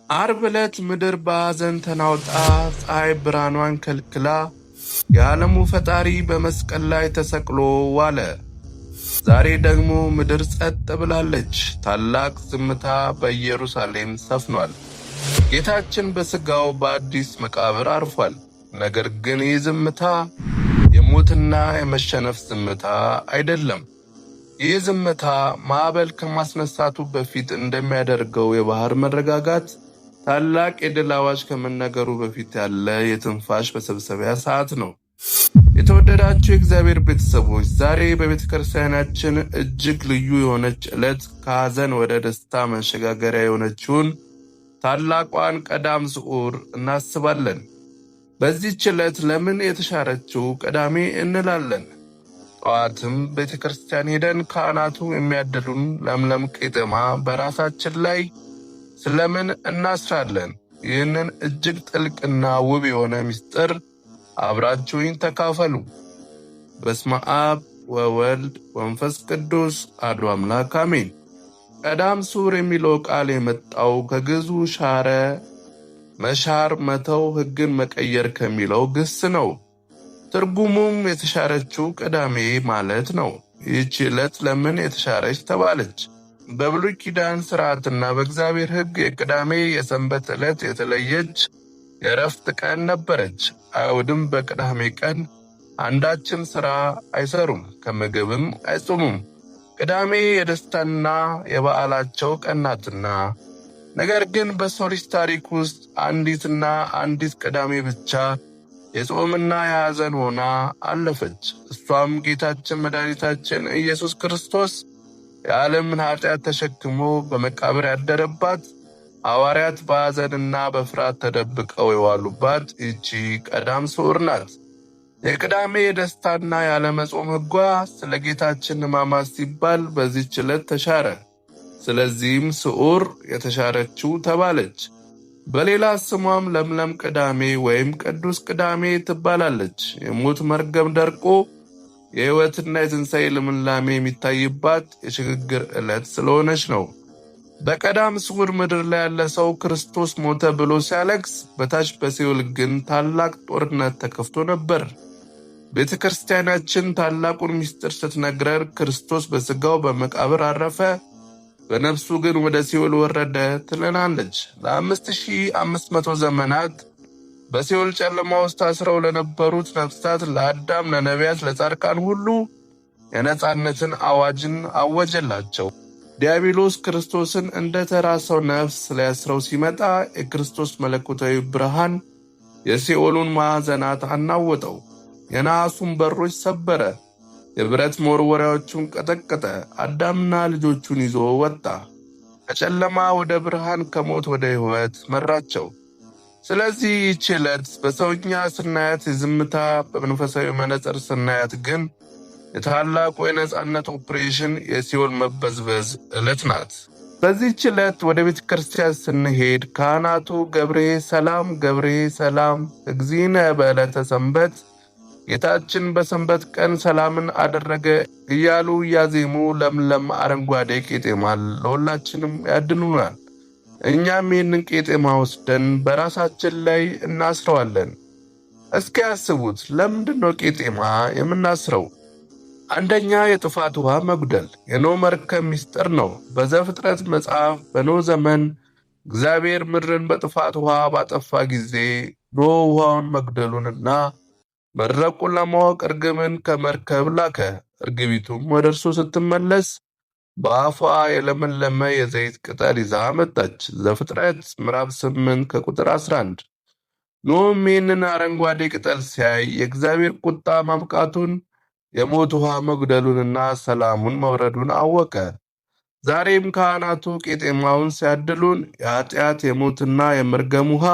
ዓርብ ዕለት ምድር በሐዘን ተናውጣ ፀሐይ ብርሃኗን ከልክላ የዓለሙ ፈጣሪ በመስቀል ላይ ተሰቅሎ ዋለ። ዛሬ ደግሞ ምድር ጸጥ ብላለች። ታላቅ ዝምታ በኢየሩሳሌም ሰፍኗል። ጌታችን በሥጋው በአዲስ መቃብር አርፏል። ነገር ግን ይህ ዝምታ የሞትና የመሸነፍ ዝምታ አይደለም። ይህ ዝምታ ማዕበል ከማስነሳቱ በፊት እንደሚያደርገው የባህር መረጋጋት ታላቅ የድል አዋጅ ከመነገሩ በፊት ያለ የትንፋሽ መሰብሰቢያ ሰዓት ነው። የተወደዳችሁ የእግዚአብሔር ቤተሰቦች፣ ዛሬ በቤተ ክርስቲያናችን እጅግ ልዩ የሆነች ዕለት ከሐዘን ወደ ደስታ መሸጋገሪያ የሆነችውን ታላቋን ቀዳም ስዑር እናስባለን። በዚህች ዕለት ለምን የተሻረችው ቀዳሜ እንላለን። ጠዋትም ቤተ ክርስቲያን ሄደን ካህናቱ የሚያድሉን ለምለም ቄጠማ በራሳችን ላይ ስለምን እናስራለን? ይህንን እጅግ ጥልቅና ውብ የሆነ ምስጢር አብራችሁኝ ተካፈሉ። በስመ አብ ወወልድ ወመንፈስ ቅዱስ አሐዱ አምላክ አሜን። ቀዳም ስዑር የሚለው ቃል የመጣው ከግዕዙ ሻረ፣ መሻር፣ መተው፣ ሕግን መቀየር ከሚለው ግስ ነው። ትርጉሙም የተሻረችው ቀዳሜ ማለት ነው። ይህች ዕለት ለምን የተሻረች ተባለች? በብሉይ ኪዳን ሥርዓትና በእግዚአብሔር ሕግ የቅዳሜ የሰንበት ዕለት የተለየች የእረፍት ቀን ነበረች። አይሁድም በቅዳሜ ቀን አንዳችም ሥራ አይሰሩም፣ ከምግብም አይጾሙም። ቅዳሜ የደስታና የበዓላቸው ቀን ናትና። ነገር ግን በሰው ልጅ ታሪክ ውስጥ አንዲት ቅዳሜ ብቻ የጾምና የሐዘን ሆና አለፈች። እሷም ጌታችን መድኃኒታችን ኢየሱስ ክርስቶስ የዓለምን ኃጢአት ተሸክሞ በመቃብር ያደረባት፣ ሐዋርያት በሐዘንና በፍርሃት ተደብቀው የዋሉባት ይቺ ቀዳም ስዑር ናት። የቅዳሜ የደስታና ያለመጾም ሕጓ ስለ ጌታችን ሕማማት ሲባል በዚህች ዕለት ተሻረ። ስለዚህም ስዑር የተሻረችው ተባለች። በሌላ ስሟም ለምለም ቅዳሜ ወይም ቅዱስ ቅዳሜ ትባላለች። የሞት መርገም ደርቆ የሕይወትና የትንሣኤ ልምላሜ የሚታይባት የሽግግር ዕለት ስለሆነች ነው። በቀዳም ስዑር ምድር ላይ ያለ ሰው ክርስቶስ ሞተ ብሎ ሲያለቅስ፣ በታች በሲኦል ግን ታላቅ ጦርነት ተከፍቶ ነበር። ቤተ ክርስቲያናችን ታላቁን ምስጢር ስትነግረን ክርስቶስ በሥጋው በመቃብር አረፈ፣ በነፍሱ ግን ወደ ሲኦል ወረደ ትለናለች። ለ5500 ዘመናት በሲኦል ጨለማ ውስጥ ታስረው ለነበሩት ነፍሳት፣ ለአዳም፣ ለነቢያት፣ ለጻድቃን ሁሉ የነጻነትን አዋጅን አወጀላቸው። ዲያብሎስ ክርስቶስን እንደ ተራ ሰው ነፍስ ሊያስረው ሲመጣ የክርስቶስ መለኮታዊ ብርሃን የሲኦሉን ማዕዘናት አናወጠው፣ የነሐሱን በሮች ሰበረ፣ የብረት መወርወሪያዎቹን ቀጠቀጠ። አዳምና ልጆቹን ይዞ ወጣ፣ ከጨለማ ወደ ብርሃን፣ ከሞት ወደ ሕይወት መራቸው። ስለዚህ ይህች ዕለት በሰውኛ ስናያት የዝምታ፣ በመንፈሳዊ መነጽር ስናያት ግን የታላቁ የነጻነት ኦፕሬሽን የሲኦል መበዝበዝ ዕለት ናት። በዚህች ዕለት ወደ ቤተ ክርስቲያን ስንሄድ ካህናቱ ገብሬ ሰላም ገብሬ ሰላም እግዚእነ በዕለተ ሰንበት፣ ጌታችን በሰንበት ቀን ሰላምን አደረገ እያሉ እያዜሙ ለምለም አረንጓዴ ቄጤማን ለሁላችንም ያድኑናል። እኛም ይህንን ቄጤማ ወስደን በራሳችን ላይ እናስረዋለን። እስኪ ያስቡት፣ ለምንድን ነው ቄጤማ የምናስረው? አንደኛ፣ የጥፋት ውሃ መጉደል የኖህ መርከብ ምስጢር ነው። በዘፍጥረት መጽሐፍ በኖህ ዘመን እግዚአብሔር ምድርን በጥፋት ውሃ ባጠፋ ጊዜ ኖህ ውሃውን መጉደሉንና መድረቁን ለማወቅ እርግብን ከመርከብ ላከ። እርግቢቱም ወደ እርሱ ስትመለስ በአፏ የለመለመ የዘይት ቅጠል ይዛ መጣች። ዘፍጥረት ምዕራፍ 8 ከቁጥር 11። ኖህም ይህንን አረንጓዴ ቅጠል ሲያይ የእግዚአብሔር ቁጣ ማብቃቱን፣ የሞት ውሃ መጉደሉንና ሰላሙን መውረዱን አወቀ። ዛሬም ካህናቱ ቄጤማውን ሲያድሉን የኃጢአት የሞትና የመርገም ውሃ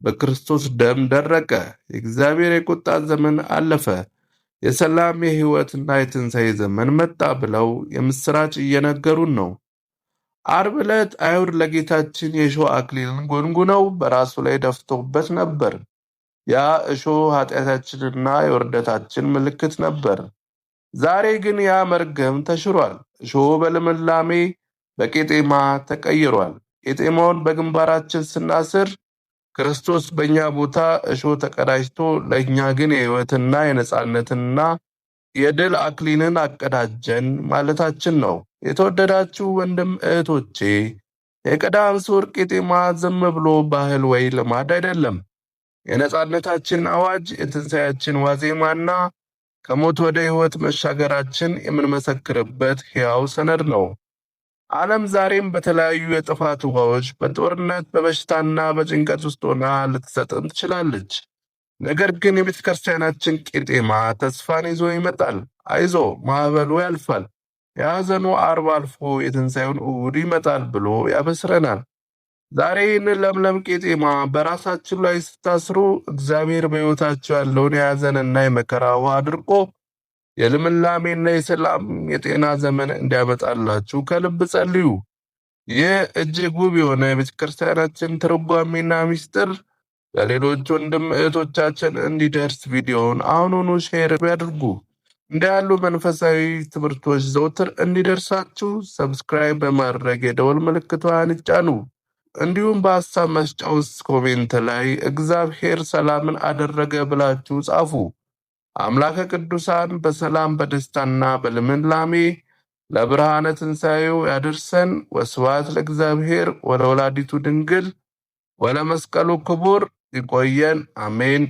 በክርስቶስ ደም ደረቀ። የእግዚአብሔር የቁጣ ዘመን አለፈ፣ የሰላም የሕይወትና የትንሣኤ ዘመን መጣ ብለው የምሥራች እየነገሩን ነው። ዓርብ ዕለት አይሁድ ለጌታችን የእሾህ አክሊልን ጎንጉነው በራሱ ላይ ደፍተውበት ነበር። ያ እሾህ ኃጢአታችንና የውርደታችን ምልክት ነበር። ዛሬ ግን ያ መርገም ተሽሯል። እሾህ በልምላሜ በቄጤማ ተቀይሯል። ቄጤማውን በግንባራችን ስናስር ክርስቶስ በእኛ ቦታ እሾህ ተቀዳጅቶ ለእኛ ግን የሕይወትና የነጻነትና የድል አክሊልን አቀዳጀን ማለታችን ነው። የተወደዳችሁ ወንድም እህቶቼ፣ የቀዳም ሱር ቄጤማ ዝም ብሎ ባህል ወይ ልማድ አይደለም። የነጻነታችን አዋጅ፣ የትንሣኤያችን ዋዜማና ከሞት ወደ ሕይወት መሻገራችን የምንመሰክርበት ሕያው ሰነድ ነው። ዓለም ዛሬም በተለያዩ የጥፋት ውሃዎች፣ በጦርነት በበሽታና በጭንቀት ውስጥ ሆና ልትሰጥም ትችላለች። ነገር ግን የቤተ ክርስቲያናችን ቄጤማ ተስፋን ይዞ ይመጣል። አይዞ፣ ማዕበሉ ያልፋል፣ የሐዘኑ ዓርብ አልፎ የትንሣኤውን እሑድ ይመጣል ብሎ ያበስረናል። ዛሬ ይህንን ለምለም ቄጤማ በራሳችሁ ላይ ስታስሩ እግዚአብሔር በሕይወታችሁ ያለውን የሐዘንና የመከራ ውሃ አድርቆ የልምላሜና የሰላም የጤና ዘመን እንዲያመጣላችሁ ከልብ ጸልዩ። ይህ እጅግ ውብ የሆነ የቤተ ክርስቲያናችን ትርጓሜና ምስጢር ለሌሎች ወንድም እህቶቻችን እንዲደርስ ቪዲዮውን አሁኑኑ ሼር ያድርጉ። እንዲህ ያሉ መንፈሳዊ ትምህርቶች ዘውትር እንዲደርሳችሁ ሰብስክራይብ በማድረግ የደወል ምልክቷን ይጫኑ። እንዲሁም በሀሳብ መስጫ ውስጥ ኮሜንት ላይ እግዚአብሔር ሰላምን አደረገ ብላችሁ ጻፉ። አምላከ ቅዱሳን በሰላም በደስታና በልምላሜ ለብርሃነ ትንሣኤው ያደርሰን። ወስብሐት ለእግዚአብሔር ወለወላዲቱ ድንግል ወለመስቀሉ ክቡር። ይቆየን። አሜን።